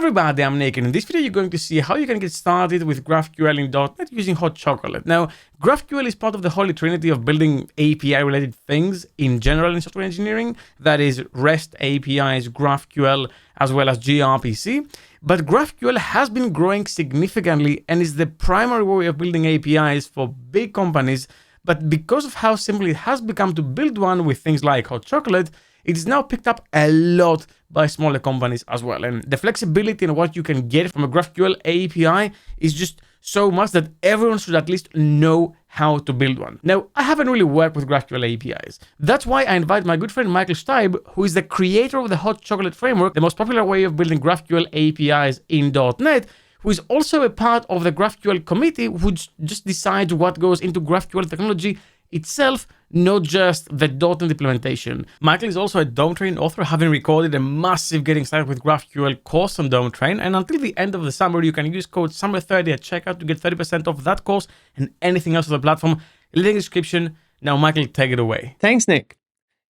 everybody, I'm Nick, and in this video you're going to see how you can get started with GraphQL in .NET using HotChocolate. Now, GraphQL is part of the holy trinity of building API-related things in general in software engineering. That is REST APIs, GraphQL, as well as gRPC. But GraphQL has been growing significantly and is the primary way of building APIs for big companies. But because of how simple it has become to build one with things like HotChocolate, it is now picked up a lot by smaller companies as well. And the flexibility in what you can get from a GraphQL API is just so much that everyone should at least know how to build one. Now, I haven't really worked with GraphQL APIs. That's why I invite my good friend Michael Staib, who is the creator of the HotChocolate framework, the most popular way of building GraphQL APIs in .NET, who is also a part of the GraphQL committee, who just decides what goes into GraphQL technology itself, not just the .NET implementation. Michael is also a Dome Train author, having recorded a massive Getting Started with GraphQL course on Dome Train, and until the end of the summer, you can use code SUMMER30 at checkout to get 30% off that course and anything else on the platform. Link in the description. Now, Michael, take it away. Thanks, Nick.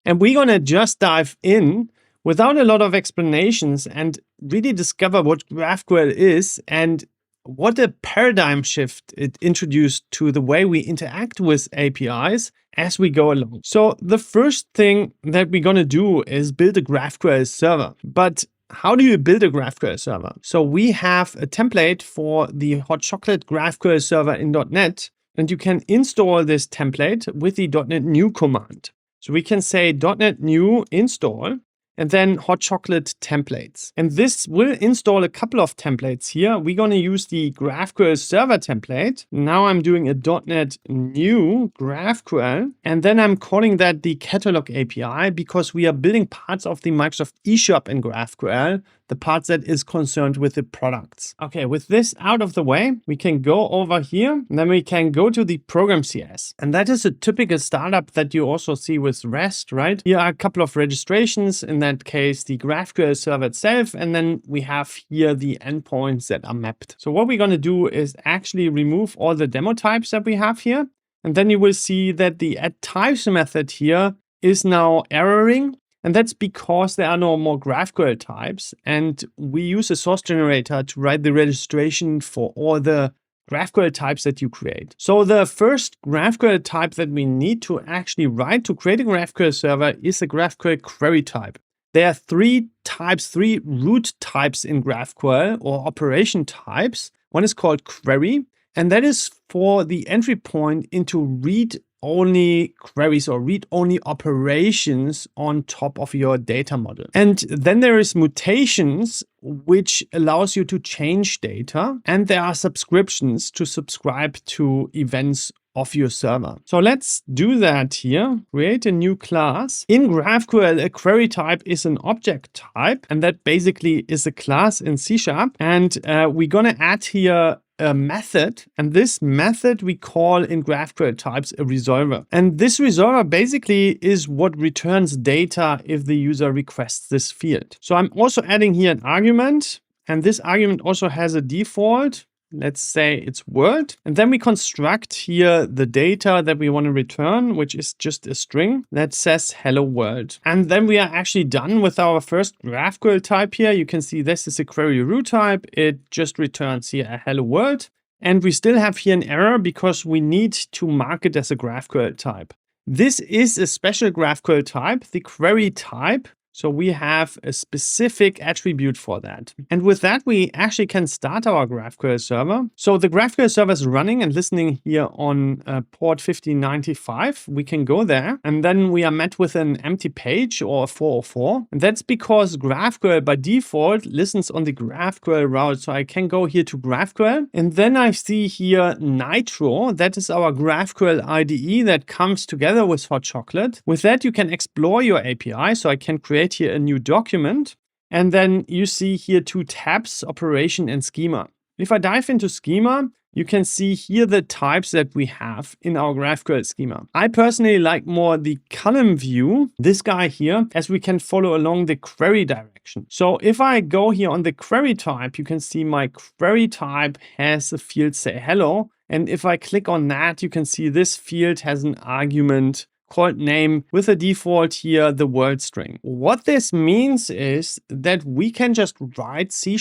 And we're going to just dive in without a lot of explanations and really discover what GraphQL is and what a paradigm shift it introduced to the way we interact with APIs as we go along. So the first thing that we're going to do is build a GraphQL server. But how do you build a GraphQL server? So we have a template for the HotChocolate GraphQL server in .NET, and you can install this template with the .NET new command. So we can say .NET new install and then HotChocolate templates. And this will install a couple of templates here. We're going to use the GraphQL server template. Now I'm doing a .NET new GraphQL, and then I'm calling that the catalog API because we are building parts of the Microsoft eShop in GraphQL, the parts that is concerned with the products. Okay, with this out of the way, we can go over here, and then we can go to the program CS. And that is a typical startup that you also see with REST, right? Here are a couple of registrations, in that case, the GraphQL server itself, and then we have here the endpoints that are mapped. So what we're going to do is actually remove all the demo types that we have here. And then you will see that the addTypes method here is now erroring. And that's because there are no more GraphQL types. And we use a source generator to write the registration for all the GraphQL types that you create. So the first GraphQL type that we need to actually write to create a GraphQL server is a GraphQL query type. There are three types, three root types in GraphQL or operation types. One is called query, and that is for the entry point into read-only queries or read-only operations on top of your data model. And then there is mutations, which allows you to change data. And there are subscriptions to subscribe to events of your server. So let's do that here. Create a new class. In GraphQL, a query type is an object type, and that basically is a class in C#. And we're going to add here a method, and this method we call in GraphQL types a resolver. And this resolver basically is what returns data if the user requests this field. So I'm also adding here an argument, and this argument also has a default. Let's say it's world. And then we construct here the data that we want to return, which is just a string that says hello world. And then we are actually done with our first GraphQL type here. You can see this is a query root type. It just returns here a hello world. And we still have here an error because we need to mark it as a GraphQL type. This is a special GraphQL type, the query type. So we have a specific attribute for that. And with that, we actually can start our GraphQL server. So the GraphQL server is running and listening here on port 1595. We can go there, and then we are met with an empty page or a 404. And that's because GraphQL by default listens on the GraphQL route. So I can go here to GraphQL, and then I see here Nitro. That is our GraphQL IDE that comes together with HotChocolate. With that, you can explore your API. So I can create here a new document, and then you see here two tabs, operation and schema. If I dive into schema, you can see here the types that we have in our GraphQL schema. I personally like more the column view, this guy here, as we can follow along the query direction. So if I go here on the query type, you can see my query type has a field say hello. And if I click on that, you can see this field has an argument called name with a default here, the word string. What this means is that we can just write C#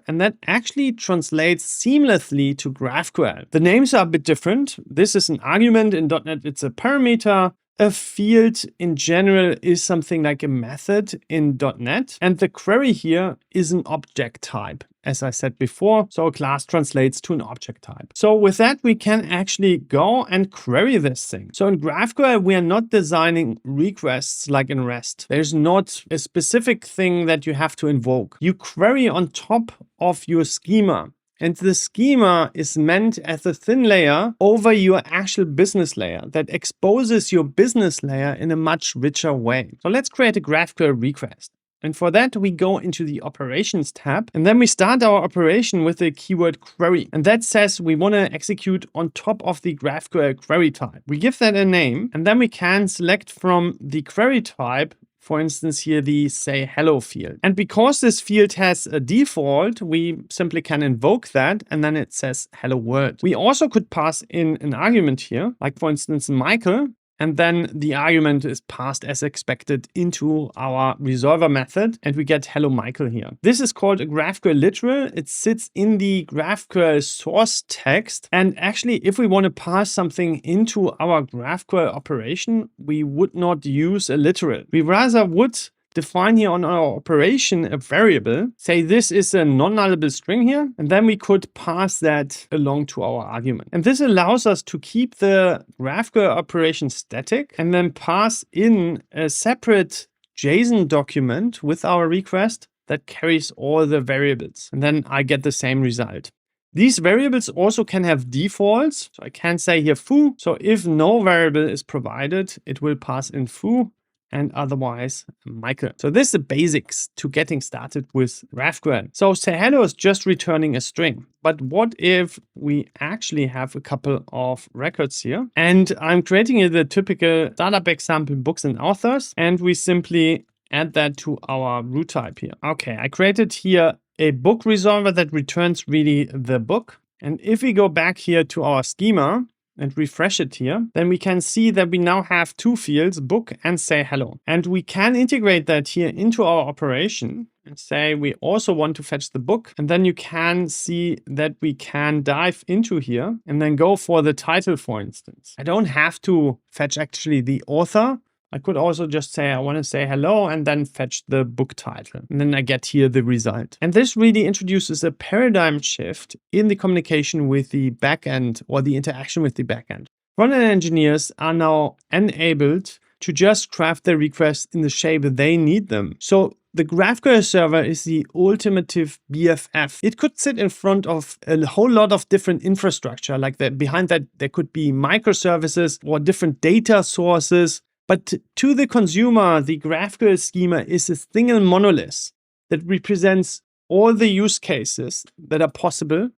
and that actually translates seamlessly to GraphQL. The names are a bit different. This is an argument. In .NET, it's a parameter. A field in general is something like a method in .NET. And the query here is an object type, as I said before. So a class translates to an object type. So with that, we can actually go and query this thing. So in GraphQL, we are not designing requests like in REST. There's not a specific thing that you have to invoke. You query on top of your schema. And the schema is meant as a thin layer over your actual business layer that exposes your business layer in a much richer way. So let's create a GraphQL request. And for that, we go into the operations tab, and then we start our operation with the keyword query. And that says we want to execute on top of the GraphQL query type. We give that a name, and then we can select from the query type, for instance, here the say hello field. And because this field has a default, we simply can invoke that, and then it says hello world. We also could pass in an argument here, like for instance, Michael. And then the argument is passed as expected into our resolver method, and we get hello Michael here. This is called a GraphQL literal. It sits in the GraphQL source text. And actually, if we want to pass something into our GraphQL operation, we would not use a literal. We rather would define here on our operation a variable, say this is a non-nullable string here, and then we could pass that along to our argument. And this allows us to keep the GraphQL operation static and then pass in a separate JSON document with our request that carries all the variables. And then I get the same result. These variables also can have defaults. So I can say here foo. So if no variable is provided, it will pass in foo, and otherwise Michael. So this is the basics to getting started with GraphQL. So say hello is just returning a string. But what if we actually have a couple of records here? And I'm creating here the typical startup example, books and authors, and we simply add that to our root type here. Okay, I created here a book resolver that returns really the book. And if we go back here to our schema and refresh it here, then we can see that we now have two fields, book and say hello. And we can integrate that here into our operation and say we also want to fetch the book. And then you can see that we can dive into here and then go for the title, for instance. I don't have to fetch actually the author. I could also just say, I want to say hello and then fetch the book title. And then I get here the result. And this really introduces a paradigm shift in the communication with the backend or the interaction with the backend. Front-end engineers are now enabled to just craft their requests in the shape they need them. So the GraphQL server is the ultimate BFF. It could sit in front of a whole lot of different infrastructure. Like that, behind that, there could be microservices or different data sources. But to the consumer, the GraphQL schema is a single monolith that represents all the use cases that are possible.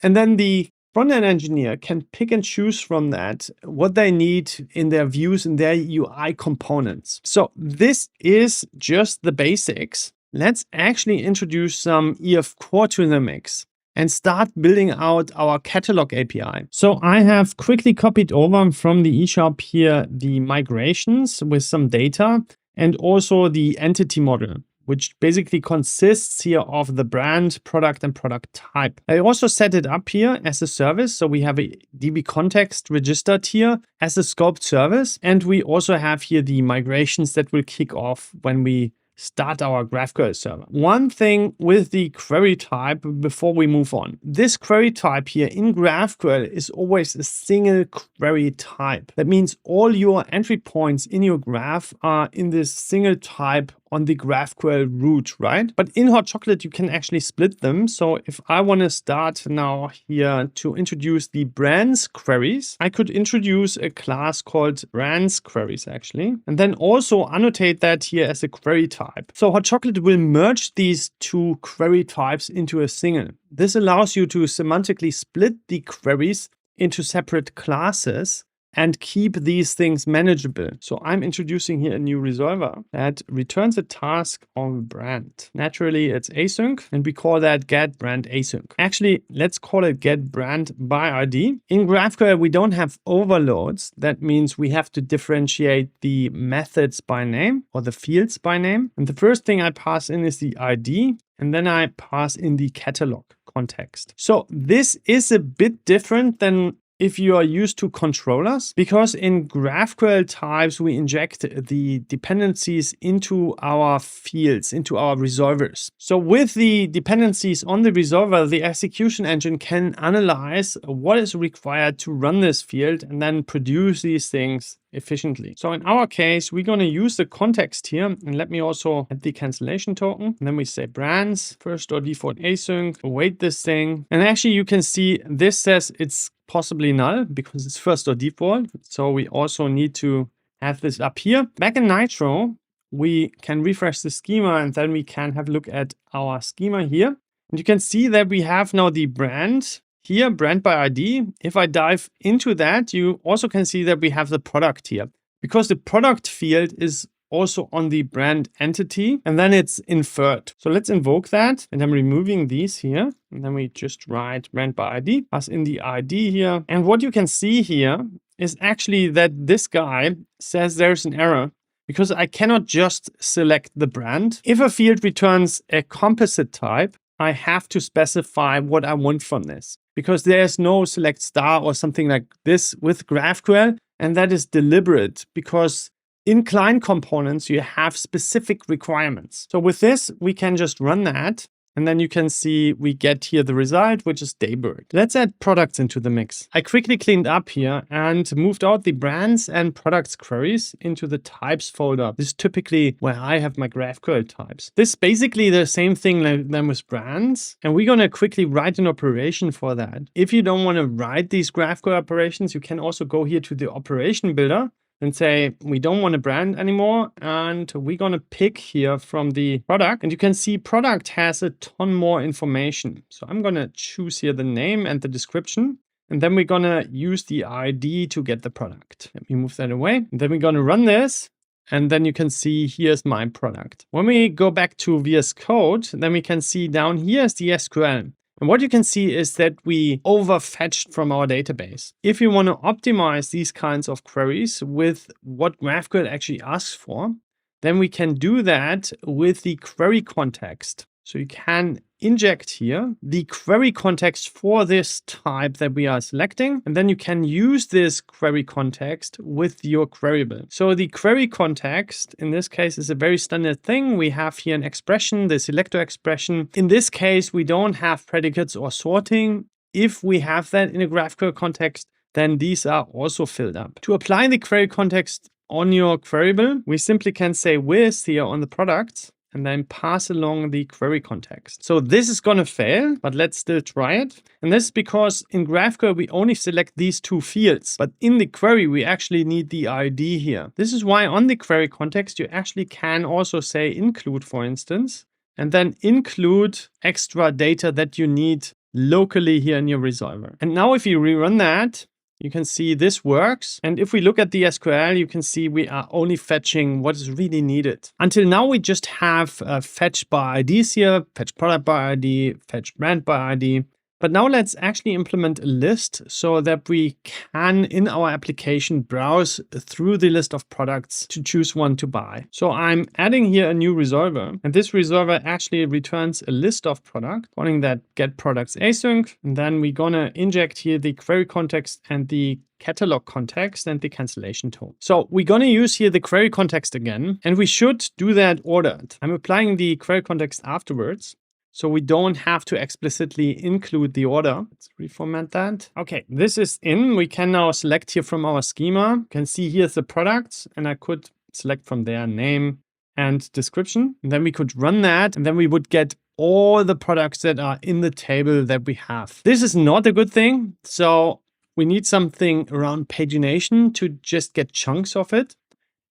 And then the front-end engineer can pick and choose from that what they need in their views and their UI components. So this is just the basics. Let's actually introduce some EF core to the mix and start building out our catalog API. So I have quickly copied over from the eShop here the migrations with some data and also the entity model, which basically consists here of the brand, product, and product type. I also set it up here as a service. So we have a DB context registered here as a scoped service. And we also have here the migrations that will kick off when we start our GraphQL server. One thing with the query type before we move on. This query type here in GraphQL is always a single query type. That means all your entry points in your graph are in this single type on the GraphQL root, right? But in HotChocolate, you can actually split them. So if I want to start now here to introduce the brands queries, I could introduce a class called brands queries actually, and then also annotate that here as a query type. So HotChocolate will merge these two query types into a single. This allows you to semantically split the queries into separate classes and keep these things manageable. So I'm introducing here a new resolver that returns a task on brand. Naturally, it's async, and we call that get brand async. Actually, let's call it get brand by ID. In GraphQL, we don't have overloads. That means we have to differentiate the methods by name or the fields by name. And the first thing I pass in is the ID, and then I pass in the catalog context. So this is a bit different than if you are used to controllers, because in GraphQL types, we inject the dependencies into our fields, into our resolvers. So with the dependencies on the resolver, the execution engine can analyze what is required to run this field and then produce these things efficiently. So in our case, we're going to use the context here, and let me also add the cancellation token. And then we say brands, first or default async, await this thing. And actually you can see this says it's possibly null because it's first or default. So we also need to have this up here. Back in Nitro, we can refresh the schema and then we can have a look at our schema here. And you can see that we have now the brand here, brand by ID. If I dive into that, you also can see that we have the product here because the product field is also on the brand entity and then it's inferred. So let's invoke that, and I'm removing these here. And then we just write brand by ID, pass in the ID here. And what you can see here is actually that this guy says there's an error because I cannot just select the brand. If a field returns a composite type, I have to specify what I want from this because there's no select star or something like this with GraphQL. And that is deliberate because in client components, you have specific requirements. So with this, we can just run that. And then you can see we get here the result, which is Daybird. Let's add products into the mix. I quickly cleaned up here and moved out the brands and products queries into the types folder. This is typically where I have my GraphQL types. This is basically the same thing than with brands. And we're going to quickly write an operation for that. If you don't want to write these GraphQL operations, you can also go here to the operation builder and say, we don't want a brand anymore. And we're going to pick here from the product. And you can see product has a ton more information. So I'm going to choose here the name and the description. And then we're going to use the ID to get the product. Let me move that away. And then we're going to run this. And then you can see here's my product. When we go back to VS Code, then we can see down here is the SQL. And what you can see is that we overfetched from our database. If you want to optimize these kinds of queries with what GraphQL actually asks for, then we can do that with the query context. So you can inject here the query context for this type that we are selecting, and then you can use this query context with your queryable. So the query context in this case is a very standard thing. We have here an expression, the selector expression. In this case, we don't have predicates or sorting. If we have that in a GraphQL context, then these are also filled up. To apply the query context on your queryable, we simply can say with here on the products, and then pass along the query context. So this is going to fail, but let's still try it. And this is because in GraphQL, we only select these two fields, but in the query, we actually need the ID here. This is why on the query context, you actually can also say include, for instance, and then include extra data that you need locally here in your resolver. And now if you rerun that, you can see this works. And if we look at the SQL, you can see we are only fetching what is really needed. Until now, we just have fetch by IDs here, fetch product by ID, fetch brand by ID. But now let's actually implement a list so that we can, in our application, browse through the list of products to choose one to buy. So I'm adding here a new resolver, and this resolver actually returns a list of products, calling that get products async. And then we're gonna inject here the query context and the catalog context and the cancellation token. So we're going to use here the query context again, and we should do that ordered. I'm applying the query context afterwards, so we don't have to explicitly include the order. Let's reformat that. Okay, this is in. We can now select here from our schema. You can see here's the products, and I could select from there name and description. And then we could run that, and then we would get all the products that are in the table that we have. This is not a good thing. So we need something around pagination to just get chunks of it.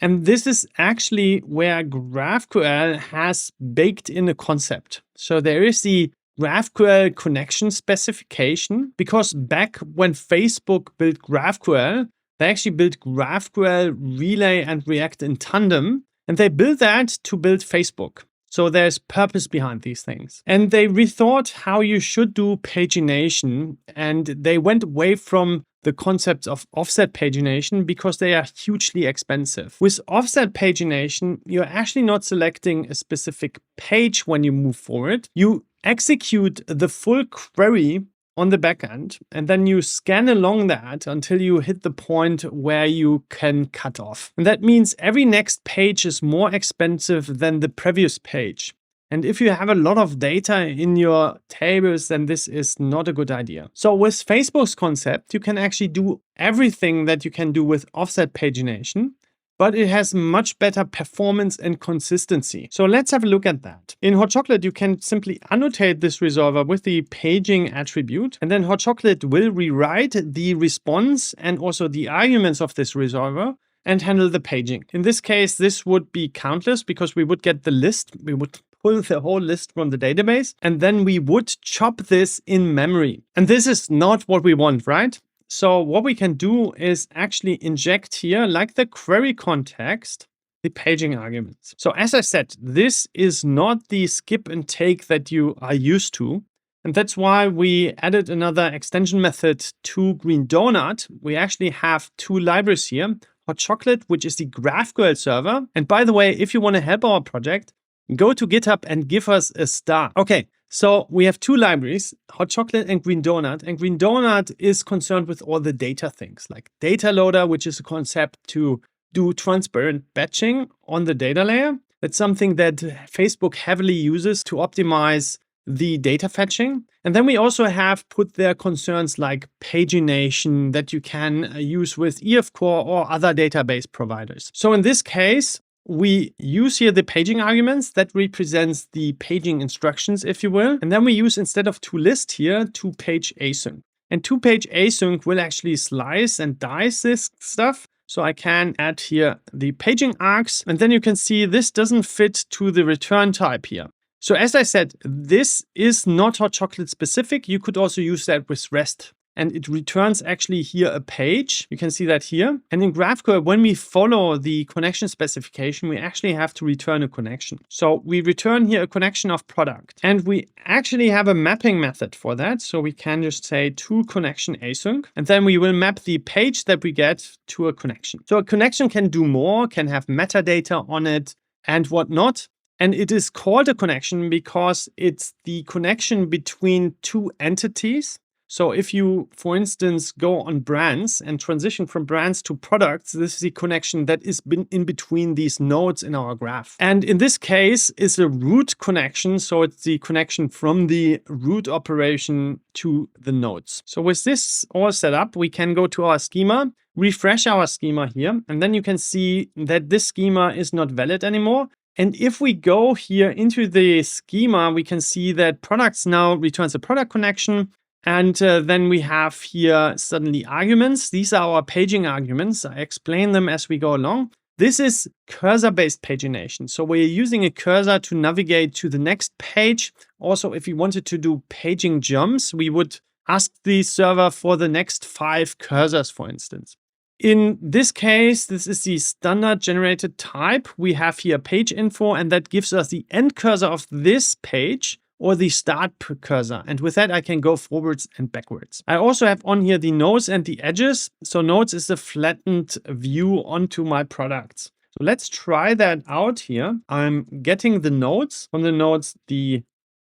And this is actually where GraphQL has baked in a concept. So there is the GraphQL connection specification, because back when Facebook built GraphQL, They actually built GraphQL, Relay, and React in tandem. And they built that to build Facebook. So there's purpose behind these things. And they rethought how you should do pagination. And they went away from the concepts of offset pagination because they are hugely expensive. With offset pagination, you're actually not selecting a specific page when you move forward. You execute the full query on the backend, and then you scan along that until you hit the point where you can cut off. And that means every next page is more expensive than the previous page. And if you have a lot of data in your tables, then this is not a good idea. So with Facebook's concept, you can actually do everything that you can do with offset pagination, but it has much better performance and consistency. So let's have a look at that. In HotChocolate, you can simply annotate this resolver with the paging attribute, and then HotChocolate will rewrite the response and also the arguments of this resolver and handle the paging. In this case, this would be countless because we would get the list. We would pull the whole list from the database, and then we would chop this in memory. And this is not what we want, right? So what we can do is actually inject here, like the query context, the paging arguments. So as I said, this is not the skip and take that you are used to. And that's why we added another extension method to Green Donut. We actually have two libraries here, HotChocolate, which is the GraphQL server. And by the way, if you want to help our project, go to GitHub and give us a star. Okay. So we have two libraries, HotChocolate and Green Donut. And Green Donut is concerned with all the data things, like data loader, which is a concept to do transparent batching on the data layer. That's something that Facebook heavily uses to optimize the data fetching. And then we also have put there concerns like pagination that you can use with EF Core or other database providers. So in this case, we use here the paging arguments that represents the paging instructions, if you will. And then we use, instead of toList here, toPage async. And toPage async will actually slice and dice this stuff. So I can add here the paging args. And then you can see this doesn't fit to the return type here. So as I said, this is not HotChocolate specific. You could also use that with REST. And it returns actually here a page. You can see that here. And in GraphQL, when we follow the connection specification, we actually have to return a connection. So we return here a connection of product. And we actually have a mapping method for that. So we can just say toConnectionAsync. And then we will map the page that we get to a connection. So a connection can do more, can have metadata on it and whatnot. And it is called a connection because it's the connection between two entities. So if you, for instance, go on brands and transition from brands to products, this is the connection that is in between these nodes in our graph. And in this case, it's a root connection. So it's the connection from the root operation to the nodes. So with this all set up, we can go to our schema, refresh our schema here, and then you can see that this schema is not valid anymore. And if we go here into the schema, we can see that products now returns a product connection. And then we have here suddenly arguments. These are our paging arguments. I explain them as we go along. This is cursor-based pagination. So we're using a cursor to navigate to the next page. Also, if we wanted to do paging jumps, we would ask the server for the next 5 cursors, for instance. In this case, this is the standard generated type. We have here page info, and that gives us the end cursor of this page, or the start cursor. And with that, I can go forwards and backwards. I also have on here the nodes and the edges. So nodes is a flattened view onto my products. So let's try that out here. I'm getting the nodes. From the nodes, the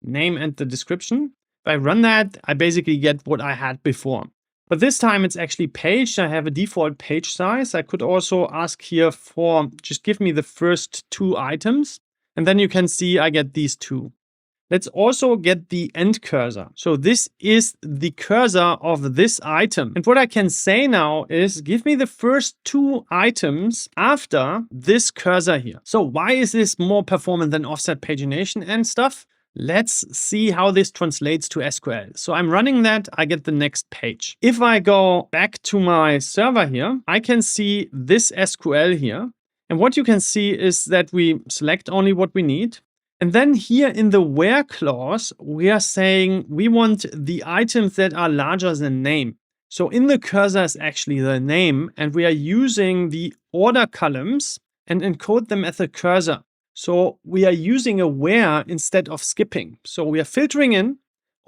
name and the description. If I run that, I basically get what I had before. But this time it's actually paged. I have a default page size. I could also ask here for, just give me the first 2 items. And then you can see I get these 2. Let's also get the end cursor. So this is the cursor of this item. And what I can say now is give me the first 2 items after this cursor here. So why is this more performant than offset pagination and stuff? Let's see how this translates to SQL. So I'm running that, I get the next page. If I go back to my server here, I can see this SQL here. And what you can see is that we select only what we need. And then here in the where clause, we are saying we want the items that are larger than name. So in the cursor is actually the name, and we are using the order columns and encode them as a cursor. So we are using a where instead of skipping. So we are filtering in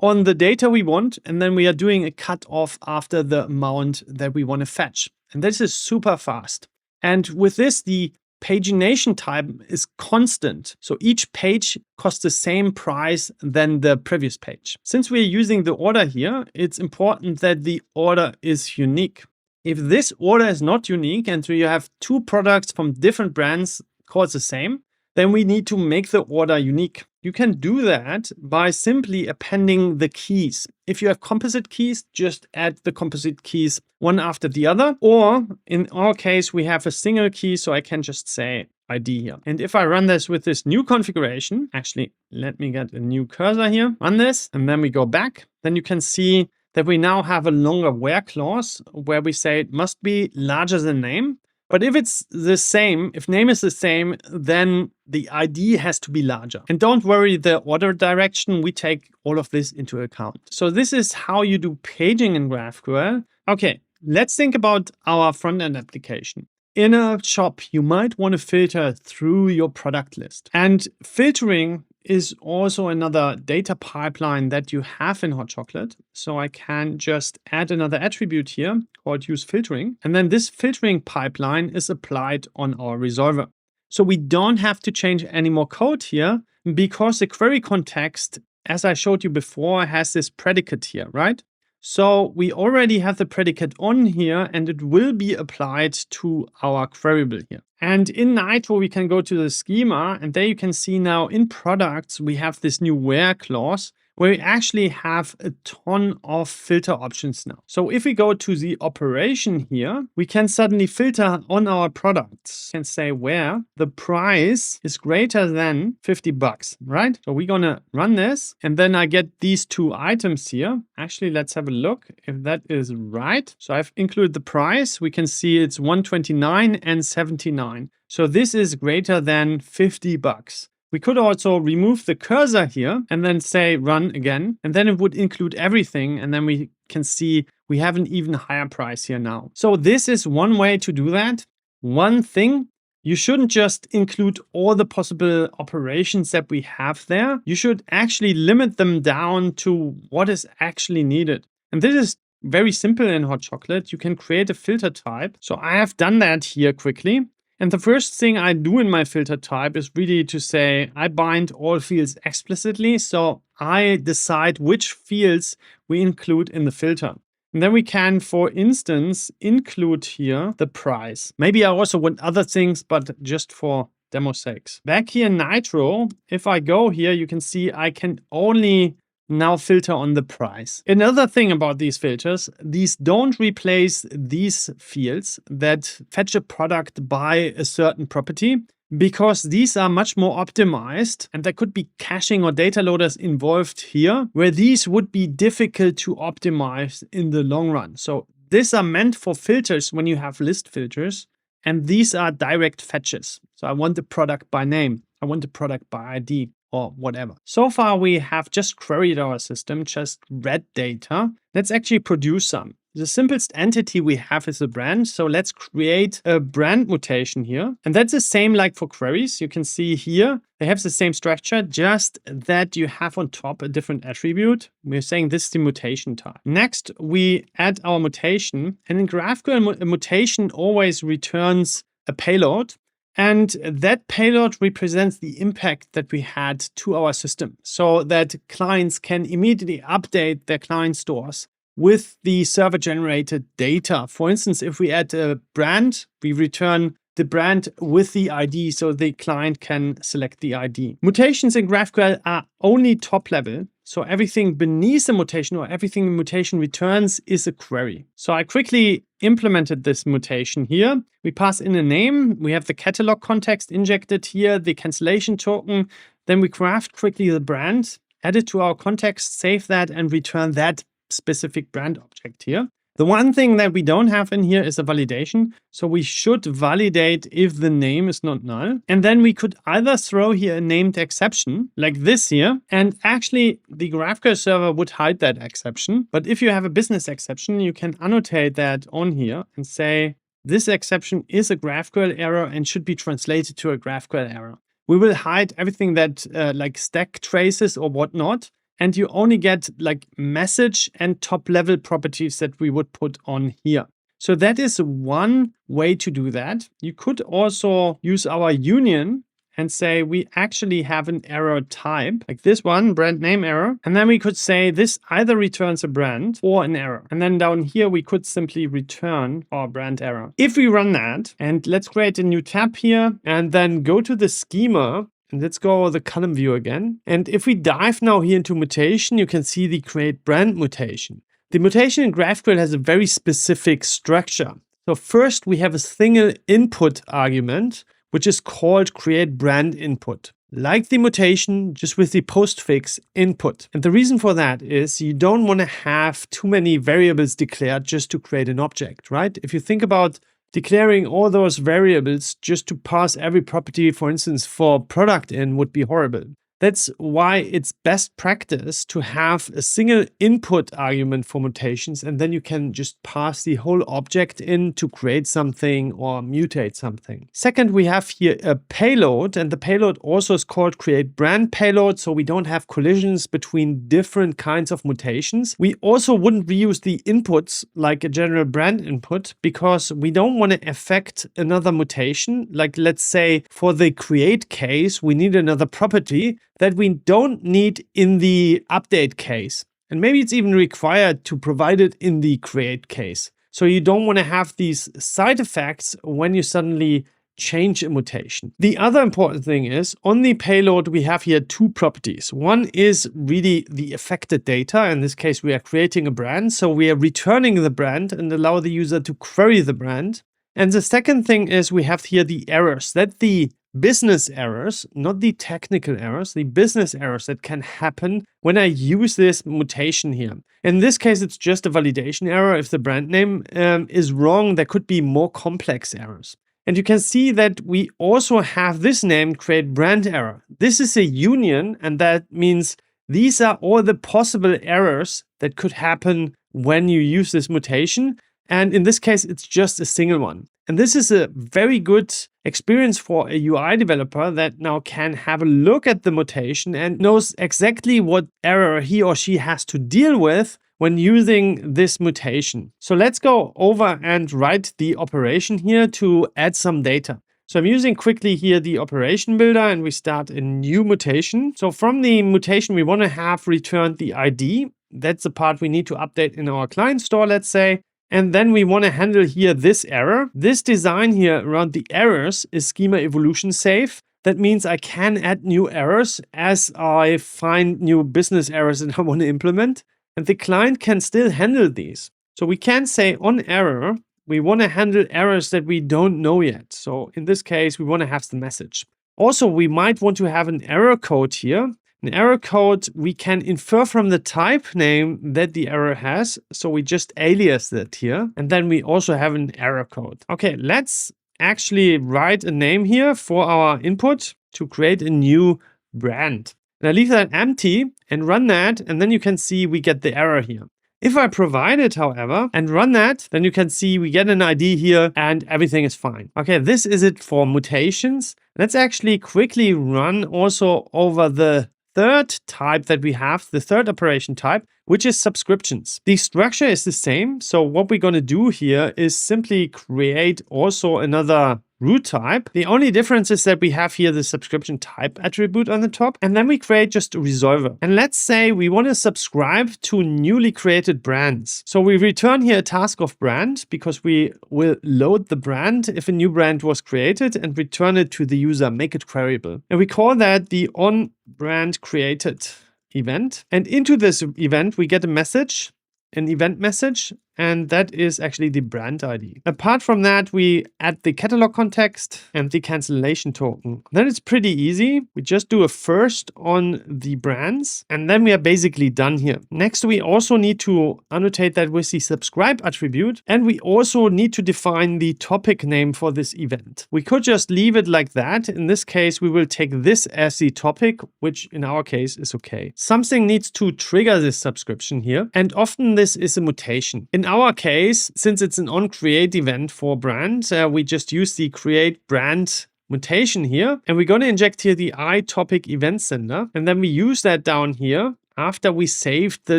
on the data we want, and then we are doing a cutoff after the amount that we want to fetch. And this is super fast. And with this, the pagination time is constant. So each page costs the same price than the previous page. Since we're using the order here, it's important that the order is unique. If this order is not unique and you have two products from different brands called the same, then we need to make the order unique. You can do that by simply appending the keys. If you have composite keys, just add the composite keys one after the other. Or in our case, we have a single key, so I can just say ID here. And if I run this with this new configuration, actually, let me get a new cursor here, run this, and then we go back, then you can see that we now have a longer where clause where we say it must be larger than name. But if it's the same, if name is the same, then the ID has to be larger. And don't worry, the order direction, we take all of this into account. So this is how you do paging in GraphQL. Okay, let's think about our front-end application. In a shop, you might want to filter through your product list. And filtering is also another data pipeline that you have in HotChocolate. So I can just add another attribute here called use filtering. And then this filtering pipeline is applied on our resolver. So we don't have to change any more code here because the query context, as I showed you before, has this predicate here, right? So we already have the predicate on here and it will be applied to our queryable here. And in Nitro, we can go to the schema and there you can see now in products, we have this new where clause where we actually have a ton of filter options now. So if we go to the operation here, we can suddenly filter on our products. We can say where the price is greater than $50, right? So we're gonna run this and then I get these two items here. Actually, let's have a look if that is right. So I've included the price. We can see it's 129 and 79. So this is greater than $50. We could also remove the cursor here and then say run again, and then it would include everything. And then we can see we have an even higher price here now. So this is one way to do that. One thing, you shouldn't just include all the possible operations that we have there. You should actually limit them down to what is actually needed. And this is very simple in HotChocolate. You can create a filter type. So I have done that here quickly. And the first thing I do in my filter type is really to say I bind all fields explicitly. So I decide which fields we include in the filter. And then we can, for instance, include here the price. Maybe I also want other things, but just for demo sakes. Back here in Nitro, if I go here, you can see I can only now filter on the price. Another thing about these filters, these don't replace these fields that fetch a product by a certain property because these are much more optimized and there could be caching or data loaders involved here where these would be difficult to optimize in the long run. So these are meant for filters when you have list filters and these are direct fetches. So I want the product by name. I want the product by ID. Or whatever. So far, we have just queried our system, just read data. Let's actually produce some. The simplest entity we have is a brand. So let's create a brand mutation here. And that's the same like for queries. You can see here, they have the same structure, just that you have on top a different attribute. We're saying this is the mutation type. Next, we add our mutation. And in GraphQL, a mutation always returns a payload. And that payload represents the impact that we had to our system so that clients can immediately update their client stores with the server generated data. For instance, if we add a brand, we return the brand with the ID so the client can select the ID. Mutations in GraphQL are only top level. So everything beneath the mutation or everything the mutation returns is a query. So I quickly implemented this mutation here. We pass in a name. We have the catalog context injected here, the cancellation token. Then we craft quickly the brand, add it to our context, save that, and return that specific brand object here. The one thing that we don't have in here is a validation. So we should validate if the name is not null. And then we could either throw here a named exception like this here. And actually the GraphQL server would hide that exception. But if you have a business exception, you can annotate that on here and say, this exception is a GraphQL error and should be translated to a GraphQL error. We will hide everything that like stack traces or whatnot. And you only get like message and top level properties that we would put on here. So that is one way to do that. You could also use our union and say we actually have an error type, like this one, brand name error. And then we could say this either returns a brand or an error. And then down here, we could simply return our brand error. If we run that, and let's create a new tab here, and then go to the schema, and let's go the column view again. And if we dive now here into mutation, you can see the create brand mutation. The mutation in GraphQL has a very specific structure. So first we have a single input argument, which is called create brand input. Like the mutation, just with the postfix input. And the reason for that is you don't want to have too many variables declared just to create an object, right? If you think about declaring all those variables just to pass every property, for instance, for product in would be horrible. That's why it's best practice to have a single input argument for mutations, and then you can just pass the whole object in to create something or mutate something. Second, we have here a payload, and the payload also is called create brand payload, so we don't have collisions between different kinds of mutations. We also wouldn't reuse the inputs like a general brand input because we don't want to affect another mutation. Like let's say for the create case, we need another property that we don't need in the update case. And maybe it's even required to provide it in the create case. So you don't want to have these side effects when you suddenly change a mutation. The other important thing is on the payload, we have here two properties. One is really the affected data. In this case, we are creating a brand. So we are returning the brand and allow the user to query the brand. And the second thing is we have here the errors. That the business errors, not the technical errors, the business errors that can happen when I use this mutation here. In this case, it's just a validation error. If the brand name is wrong, there could be more complex errors. And you can see that we also have this name, create brand error. This is a union, and that means these are all the possible errors that could happen when you use this mutation. And in this case, it's just a single one. And this is a very good experience for a UI developer that now can have a look at the mutation and knows exactly what error he or she has to deal with when using this mutation. So let's go over and write the operation here to add some data. So I'm using quickly here the operation builder, and we start a new mutation. So from the mutation, we want to have returned the ID. That's the part we need to update in our client store, let's say. And then we want to handle here this error. This design here around the errors is schema evolution safe. That means I can add new errors as I find new business errors that I want to implement. And the client can still handle these. So we can say on error, we want to handle errors that we don't know yet. So in this case, we want to have the message. Also, we might want to have an error code here. An error code we can infer from the type name that the error has. So we just alias that here. And then we also have an error code. Okay, let's actually write a name here for our input to create a new brand. And I leave that empty and run that. And then you can see we get the error here. If I provide it, however, and run that, then you can see we get an ID here and everything is fine. Okay, this is it for mutations. Let's actually quickly run also over the third type that we have, the third operation type, which is subscriptions. The structure is the same. So what we're going to do here is simply create also another root type. The only difference is that we have here the subscription type attribute on the top, and then we create just a resolver. And let's say we want to subscribe to newly created brands. So we return here a task of brand because we will load the brand if a new brand was created and return it to the user, make it queryable. And we call that the on brand created event. And into this event, we get a message, an event message. and that is actually the brand ID. Apart from that, we add the catalog context and the cancellation token. Then it's pretty easy. We just do a first on the brands, and then we are basically done here. Next, we also need to annotate that with the subscribe attribute, and we also need to define the topic name for this event. We could just leave it like that. In this case, we will take this as the topic, which in our case is okay. Something needs to trigger this subscription here, and often this is a mutation. In our case, since it's an onCreate event for brand, we just use the create brand mutation here, and we're going to inject here the iTopic event sender, and then we use that down here after we saved the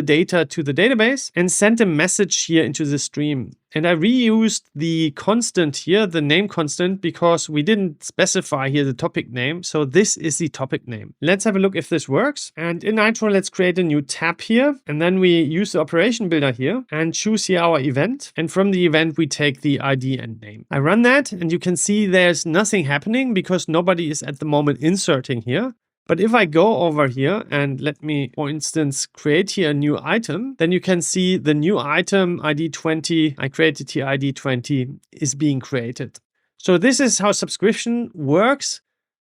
data to the database and sent a message here into the stream. And I reused the constant here, the name constant, because we didn't specify here the topic name. So this is the topic name. Let's have a look if this works. And in Nitro, let's create a new tab here. And then we use the operation builder here and choose here our event. And from the event, we take the ID and name. I run that, and you can see there's nothing happening because nobody is at the moment inserting here. But if I go over here and let me, for instance, create here a new item, then you can see the new item ID 20, I created here ID 20, is being created. So this is how subscription works.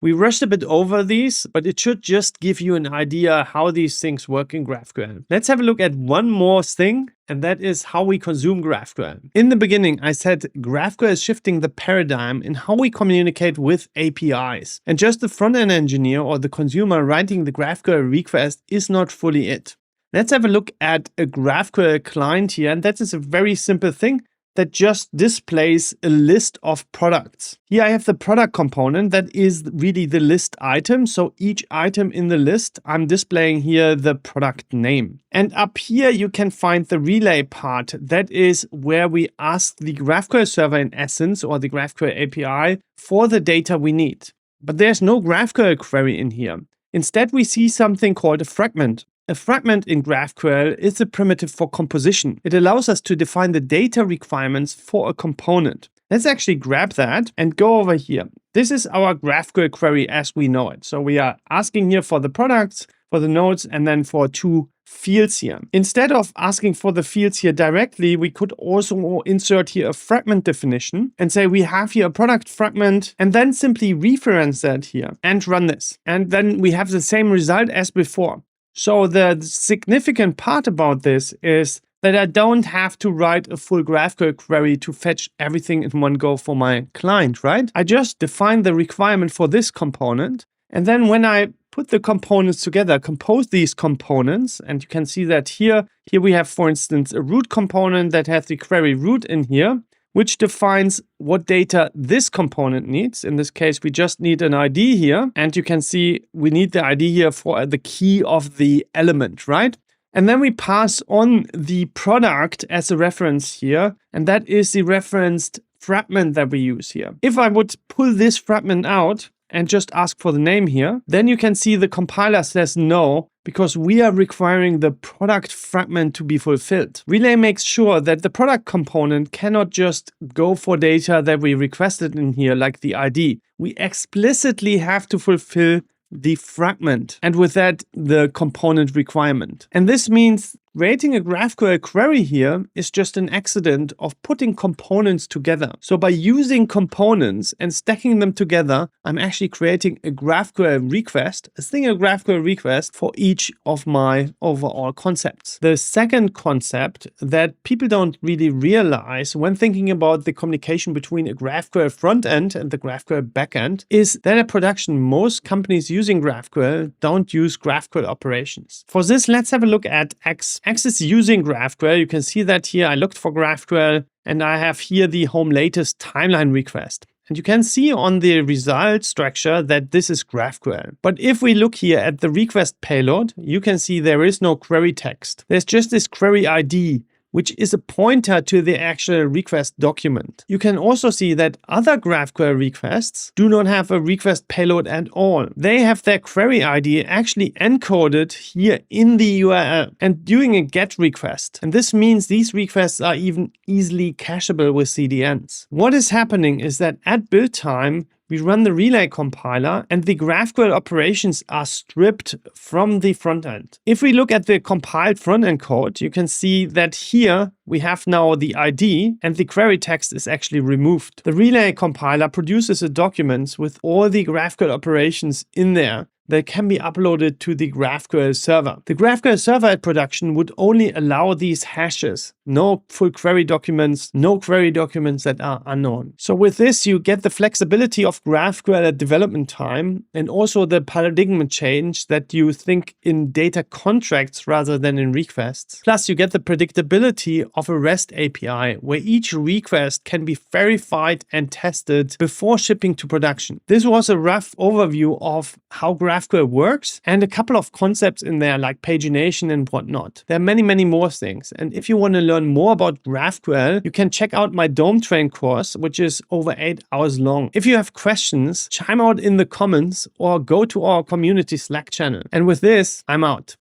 We rushed a bit over these, but it should just give you an idea how these things work in GraphQL. Let's have a look at one more thing, and that is how we consume GraphQL. In the beginning, I said GraphQL is shifting the paradigm in how we communicate with APIs. And just the front-end engineer or the consumer writing the GraphQL request is not fully it. Let's have a look at a GraphQL client here, and that is a very simple thing that just displays a list of products. Here I have the product component that is really the list item. So each item in the list, I'm displaying here the product name. And up here you can find the relay part. That is where we ask the GraphQL server in essence, or the GraphQL API, for the data we need. But there's no GraphQL query in here. Instead, we see something called a fragment. A fragment in GraphQL is a primitive for composition. It allows us to define the data requirements for a component. Let's actually grab that and go over here. This is our GraphQL query as we know it. So we are asking here for the products, for the nodes, and then for two fields here. Instead of asking for the fields here directly, we could also insert here a fragment definition and say we have here a product fragment, and then simply reference that here and run this. And then we have the same result as before. So the significant part about this is that I don't have to write a full GraphQL query to fetch everything in one go for my client, right? I just define the requirement for this component. And then when I put the components together, compose these components, and you can see that here we have, for instance, a root component that has the query root in here, which defines what data this component needs. In this case, we just need an ID here. And you can see we need the ID here for the key of the element, right? And then we pass on the product as a reference here. And that is the referenced fragment that we use here. If I would pull this fragment out and just ask for the name here, then you can see the compiler says no, because we are requiring the product fragment to be fulfilled. Relay makes sure that the product component cannot just go for data that we requested in here, like the ID. We explicitly have to fulfill the fragment, and with that, the component requirement. And this means creating a GraphQL query here is just an accident of putting components together. So by using components and stacking them together, I'm actually creating a GraphQL request, a single GraphQL request for each of my overall concepts. The second concept that people don't really realize when thinking about the communication between a GraphQL front end and the GraphQL backend is that at production, most companies using GraphQL don't use GraphQL operations. For this, let's have a look at X. X is using GraphQL. You can see that here. I looked for GraphQL and I have here the home latest timeline request. And you can see on the result structure that this is GraphQL. But if we look here at the request payload, you can see there is no query text. There's just this query ID, which is a pointer to the actual request document. You can also see that other GraphQL requests do not have a request payload at all. They have their query ID actually encoded here in the URL and doing a GET request. And this means these requests are even easily cacheable with CDNs. What is happening is that at build time, we run the relay compiler, and the GraphQL operations are stripped from the front end. If we look at the compiled front end code, you can see that here we have now the ID and the query text is actually removed. The relay compiler produces a document with all the GraphQL operations in there that can be uploaded to the GraphQL server. The GraphQL server at production would only allow these hashes, no full query documents, no query documents that are unknown. So with this, you get the flexibility of GraphQL at development time and also the paradigm change that you think in data contracts rather than in requests. Plus, you get the predictability of a REST API where each request can be verified and tested before shipping to production. This was a rough overview of how GraphQL works and a couple of concepts in there like pagination and whatnot. There are many, many more things. And if you want to learn more about GraphQL, you can check out my Dome Train course, which is over 8 hours long. If you have questions, chime out in the comments or go to our community Slack channel. And with this, I'm out.